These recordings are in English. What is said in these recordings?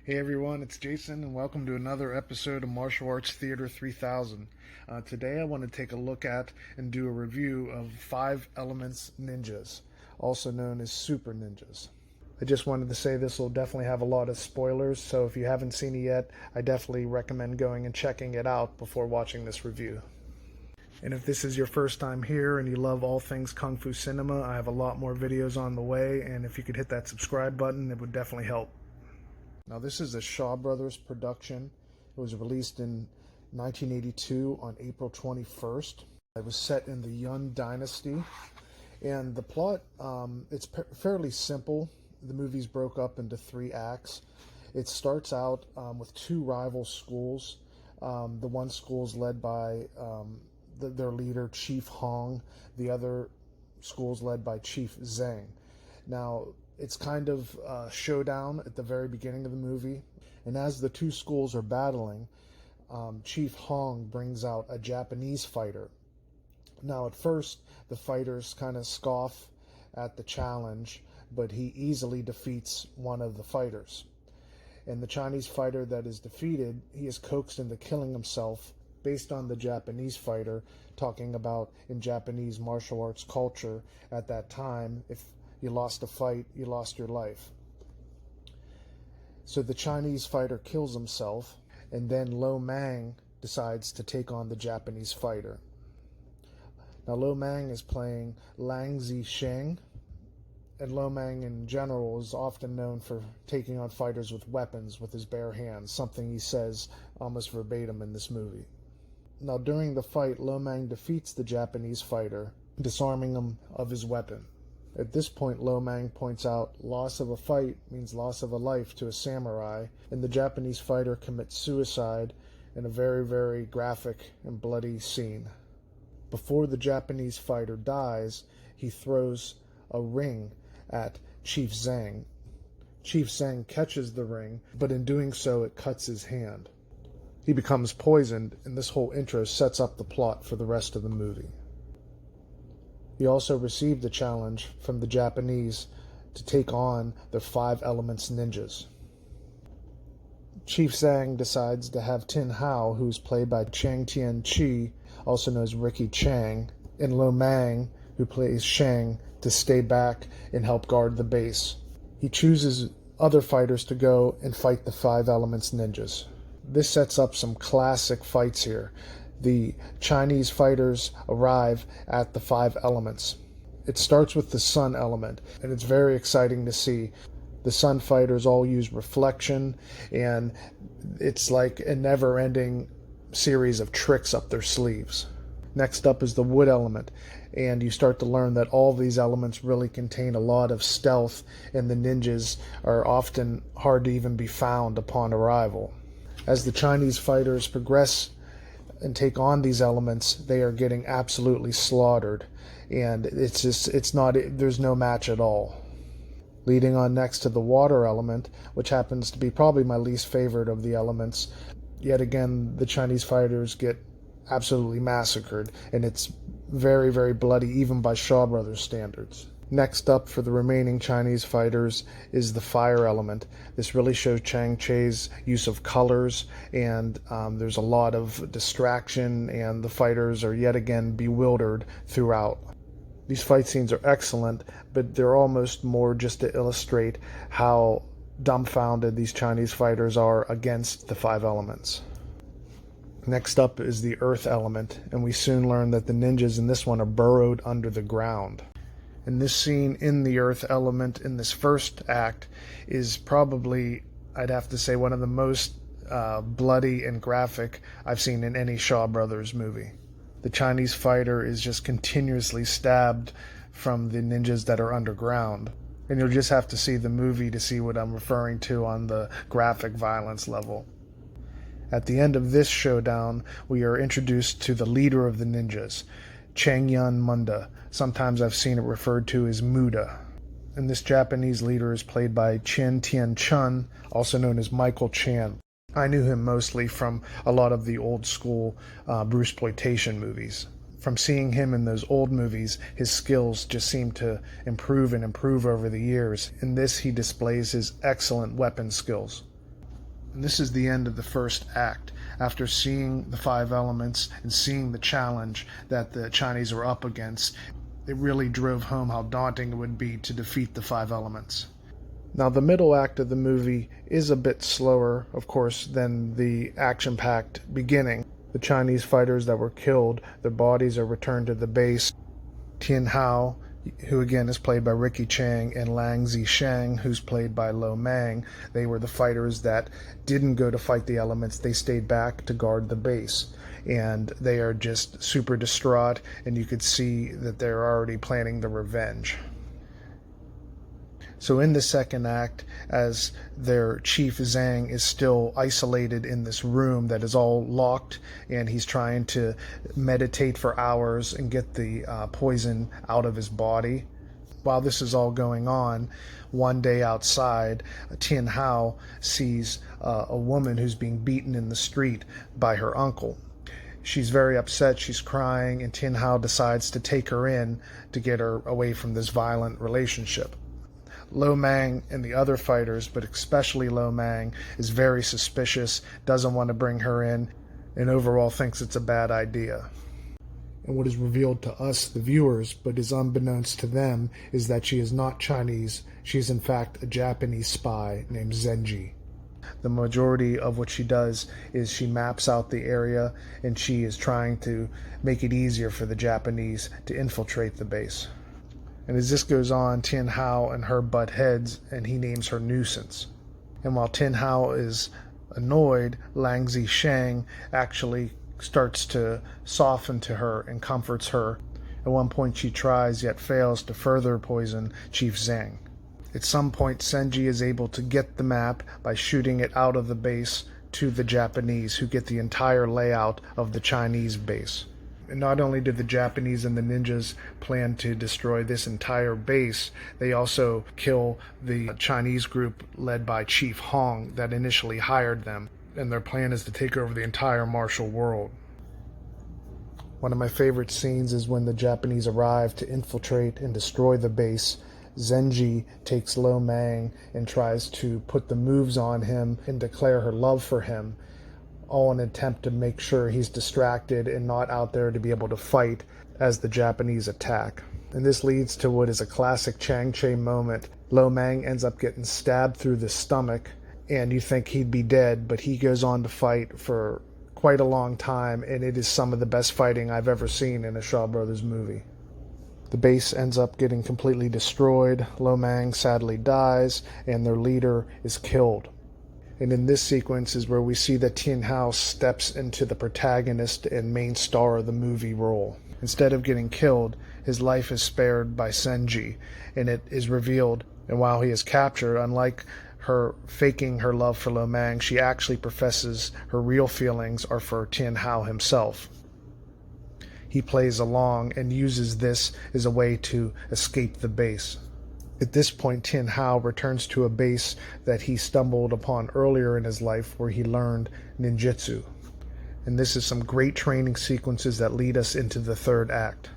Hey everyone, it's Jason, and welcome to another episode of Martial Arts Theater 3000. Today I want to take a look at and do a review of 5 Elements Ninjas, also known as Super Ninjas. I just wanted to say this will definitely have a lot of spoilers, so if you haven't seen it yet, I definitely recommend going and checking it out before watching this review. And if this is your first time here and you love all things Kung Fu cinema, I have a lot more videos on the way, and if you could hit that subscribe button, it would definitely help. Now this is a Shaw Brothers production. It was released in 1982 on April 21st. It was set in the Yun Dynasty. And the plot, it's fairly simple. The movie's broke up into 3 acts. It starts out with 2 rival schools. The one school's led by their leader, Chief Hong. The other school's led by Chief Zheng. Now, it's kind of a showdown at the very beginning of the movie, and as the 2 schools are battling, Chief Hong brings out a Japanese fighter. Now at first the fighters kind of scoff at the challenge, but he easily defeats one of the fighters. And the Chinese fighter that is defeated, he is coaxed into killing himself based on the Japanese fighter talking about, in Japanese martial arts culture at that time, if you lost a fight, you lost your life. So the Chinese fighter kills himself, and then Lo Mang decides to take on the Japanese fighter. Now Lo Mang is playing Lang Zisheng, and Lo Mang in general is often known for taking on fighters with weapons with his bare hands, something he says almost verbatim in this movie. Now during the fight, Lo Mang defeats the Japanese fighter, disarming him of his weapon. At this point, Lo Mang points out loss of a fight means loss of a life to a samurai, and the Japanese fighter commits suicide in a very, very graphic and bloody scene. Before the Japanese fighter dies, he throws a ring at Chief Zheng. Chief Zheng catches the ring, but in doing so, it cuts his hand. He becomes poisoned, and this whole intro sets up the plot for the rest of the movie. He also received a challenge from the Japanese to take on their 5 Elements ninjas. Chief Zhang decides to have Tin Hao, who's played by Chang Cheh, also known as Ricky Chang, and Lo Mang, who plays Shang, to stay back and help guard the base. He chooses other fighters to go and fight the 5 Elements ninjas. This sets up some classic fights here. The Chinese fighters arrive at the 5 elements. It starts with the sun element, and it's very exciting to see. The sun fighters all use reflection, and it's like a never-ending series of tricks up their sleeves. Next up is the wood element, and you start to learn that all these elements really contain a lot of stealth, and the ninjas are often hard to even be found upon arrival. As the Chinese fighters progress and take on these elements, they are getting absolutely slaughtered, and there's no match at all. Leading on next to the water element, which happens to be probably my least favorite of the elements. Yet again, the Chinese fighters get absolutely massacred, and it's very, very bloody even by Shaw Brothers standards. Next up for the remaining Chinese fighters is the fire element. This really shows Chang Cheh's use of colors, and there's a lot of distraction, and the fighters are yet again bewildered throughout. These fight scenes are excellent, but they're almost more just to illustrate how dumbfounded these Chinese fighters are against the 5 elements. Next up is the earth element, and we soon learn that the ninjas in this one are burrowed under the ground. And this scene in the earth element in this first act is probably, I'd have to say, one of the most bloody and graphic I've seen in any Shaw Brothers movie. The Chinese fighter is just continuously stabbed from the ninjas that are underground. And you'll just have to see the movie to see what I'm referring to on the graphic violence level. At the end of this showdown, we are introduced to the leader of the ninjas, Chang Yun Munda. Sometimes I've seen it referred to as Muda. And this Japanese leader is played by Chen Tian-chun, also known as Michael Chan. I knew him mostly from a lot of the old school Bruceploitation movies. From seeing him in those old movies, his skills just seem to improve and improve over the years. In this, he displays his excellent weapon skills. And this is the end of the first act. After seeing the five elements and seeing the challenge that the Chinese were up against, it really drove home how daunting it would be to defeat the five elements. Now, the middle act of the movie is a bit slower, of course, than the action-packed beginning. The Chinese fighters that were killed, their bodies are returned to the base. Tien Hao, who again is played by Ricky Chang, and Lang Zisheng, who's played by Lo Mang, they were the fighters that didn't go to fight the elements. They stayed back to guard the base. And they are just super distraught, and you could see that they're already planning the revenge. So in the second act, as their chief Zhang is still isolated in this room that is all locked, and he's trying to meditate for hours and get the poison out of his body. While this is all going on, one day outside, Tien Hao sees a woman who's being beaten in the street by her uncle. She's very upset, she's crying, and Tien Hao decides to take her in to get her away from this violent relationship. Lo Mang and the other fighters, but especially Lo Mang, is very suspicious, doesn't want to bring her in, and overall thinks it's a bad idea. And what is revealed to us, the viewers, but is unbeknownst to them, is that she is not Chinese. She is in fact a Japanese spy named Zenji. The majority of what she does is she maps out the area, and she is trying to make it easier for the Japanese to infiltrate the base. And as this goes on, Tien Hao and her butt heads, and he names her Nuisance. And while Tien Hao is annoyed, Lang Zisheng actually starts to soften to her and comforts her. At one point she tries, yet fails, to further poison Chief Zhang. At some point, Senji is able to get the map by shooting it out of the base to the Japanese, who get the entire layout of the Chinese base. And not only did the Japanese and the ninjas plan to destroy this entire base, they also kill the Chinese group led by Chief Hong that initially hired them. And their plan is to take over the entire martial world. One of my favorite scenes is when the Japanese arrive to infiltrate and destroy the base. Zenji takes Lo Mang and tries to put the moves on him and declare her love for him, all in an attempt to make sure he's distracted and not out there to be able to fight as the Japanese attack. And this leads to what is a classic Chang Cheh moment. Lo Mang ends up getting stabbed through the stomach, and you think he'd be dead, but he goes on to fight for quite a long time, and it is some of the best fighting I've ever seen in a Shaw Brothers movie. The base ends up getting completely destroyed. Lo Mang sadly dies, and their leader is killed. And in this sequence is where we see that Tien Hao steps into the protagonist and main star of the movie role. Instead of getting killed, his life is spared by Senji, and it is revealed. And while he is captured, unlike her faking her love for Lo Mang, she actually professes her real feelings are for Tien Hao himself. He plays along and uses this as a way to escape the base. At this point, Tien Hao returns to a base that he stumbled upon earlier in his life where he learned ninjutsu. And this is some great training sequences that lead us into the third act.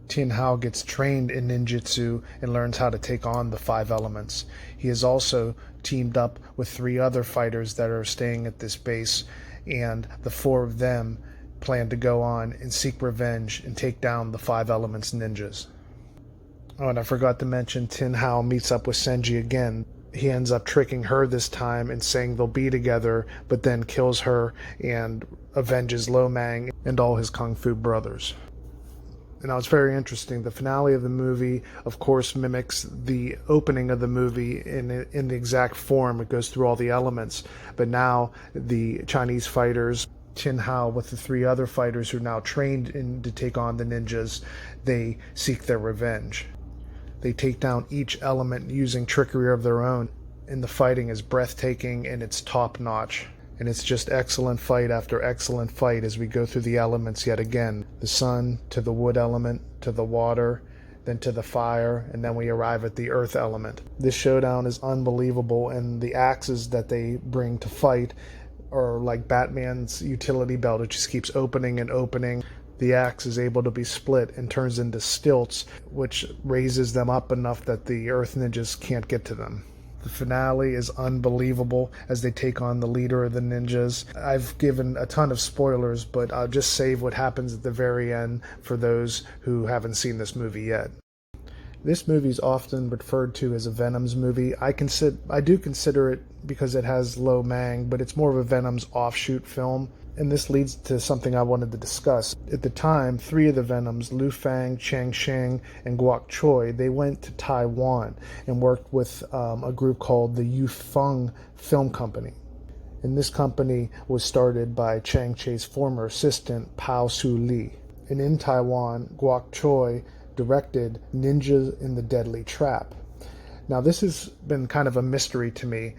Tien Hao gets trained in ninjutsu and learns how to take on the five elements. He is also teamed up with 3 other fighters that are staying at this base, and the 4 of them plan to go on and seek revenge and take down the five elements ninjas. Oh, and I forgot to mention, Tien Hao meets up with Senji again. He ends up tricking her this time and saying they'll be together, but then kills her and avenges Lo Mang and all his Kung Fu brothers. And now it's very interesting. The finale of the movie, of course, mimics the opening of the movie in the exact form. It goes through all the elements. But now the Chinese fighters, Tien Hao with the 3 other fighters who are now trained to take on the ninjas, they seek their revenge. They take down each element using trickery of their own, and the fighting is breathtaking and it's top-notch. And it's just excellent fight after excellent fight as we go through the elements yet again. The sun to the wood element, to the water, then to the fire, and then we arrive at the earth element. This showdown is unbelievable, and the axes that they bring to fight are like Batman's utility belt. It just keeps opening and opening. The axe is able to be split and turns into stilts, which raises them up enough that the earth ninjas can't get to them. The finale is unbelievable as they take on the leader of the ninjas. I've given a ton of spoilers, but I'll just save what happens at the very end for those who haven't seen this movie yet. This movie is often referred to as a Venoms movie. I do consider it because it has Lo Mang, but it's more of a Venoms offshoot film. And this leads to something I wanted to discuss. At the time, 3 of the Venoms, Lu Fang, Chang Cheh, and Guok Choi, they went to Taiwan and worked with a group called the Yufeng Film Company. And this company was started by Chang Cheh's former assistant, Pao Su Li. And in Taiwan, Guok Choi directed Ninjas in the Deadly Trap. Now, this has been kind of a mystery to me.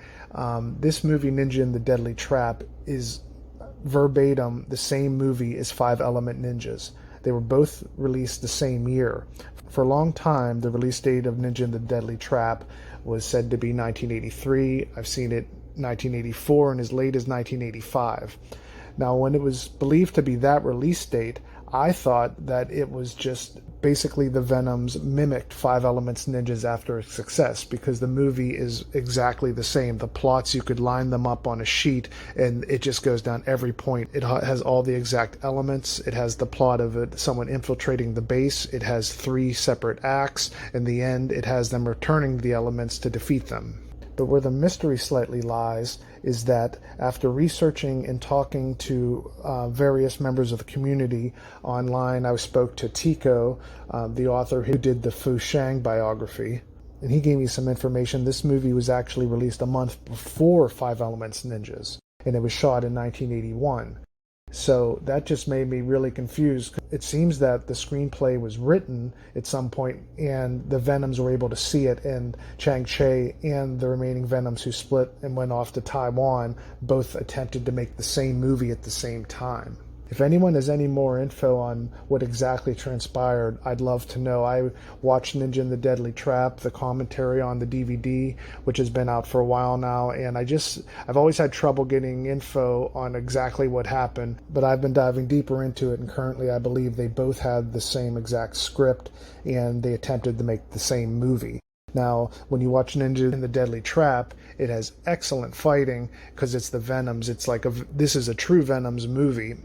This movie, Ninja in the Deadly Trap, is verbatim the same movie as 5 Element Ninjas. They were both released the same year. For a long time, the release date of Ninja in the Deadly Trap was said to be 1983. I've seen it 1984 and as late as 1985. Now, when it was believed to be that release date, I thought that it was just basically the Venoms mimicked 5 Elements Ninjas after its success, because the movie is exactly the same. The plots, you could line them up on a sheet and it just goes down every point. It has all the exact elements. It has the plot of someone infiltrating the base. It has 3 separate acts. In the end, it has them returning the elements to defeat them. But where the mystery slightly lies is that after researching and talking to various members of the community online, I spoke to Tico, the author who did the Fu Shang biography, and he gave me some information. This movie was actually released a month before 5 Elements Ninjas, and it was shot in 1981. So that just made me really confused. It seems that the screenplay was written at some point and the Venoms were able to see it, and Chang Cheh and the remaining Venoms who split and went off to Taiwan both attempted to make the same movie at the same time. If anyone has any more info on what exactly transpired, I'd love to know. I watched Ninja in the Deadly Trap, the commentary on the DVD, which has been out for a while now, and I've always had trouble getting info on exactly what happened, but I've been diving deeper into it, and currently I believe they both had the same exact script, and they attempted to make the same movie. Now, when you watch Ninja in the Deadly Trap, it has excellent fighting because it's the Venoms. It's like this is a true Venoms movie.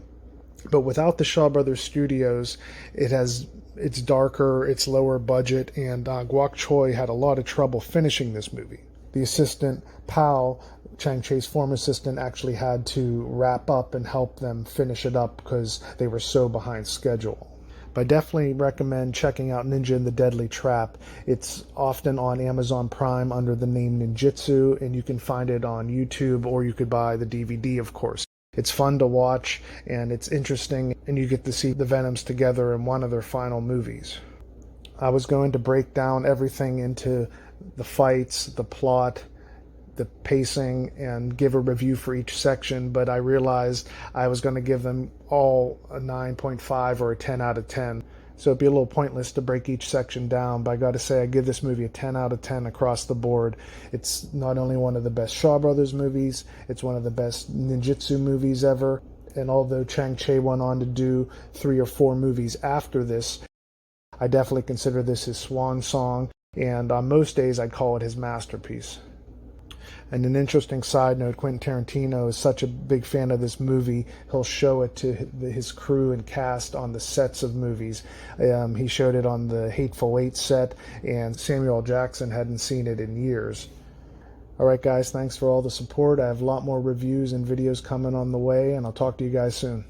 But without the Shaw Brothers Studios, it's darker, it's lower budget, and Guok Choi had a lot of trouble finishing this movie. The assistant, Pao, Chang Cheh's former assistant, actually had to wrap up and help them finish it up because they were so behind schedule. But I definitely recommend checking out Ninja in the Deadly Trap. It's often on Amazon Prime under the name Ninjitsu, and you can find it on YouTube, or you could buy the DVD, of course. It's fun to watch, and it's interesting, and you get to see the Venoms together in one of their final movies. I was going to break down everything into the fights, the plot, the pacing, and give a review for each section, but I realized I was going to give them all a 9.5 or a 10 out of 10. So it'd be a little pointless to break each section down, but I got to say I give this movie a 10 out of 10 across the board. It's not only one of the best Shaw Brothers movies, it's one of the best ninjutsu movies ever. And although Chang Cheh went on to do 3 or 4 movies after this, I definitely consider this his swan song, and on most days I'd call it his masterpiece. And an interesting side note, Quentin Tarantino is such a big fan of this movie, he'll show it to his crew and cast on the sets of movies. He showed it on the Hateful Eight set, and Samuel L. Jackson hadn't seen it in years. Alright guys, thanks for all the support. I have a lot more reviews and videos coming on the way, and I'll talk to you guys soon.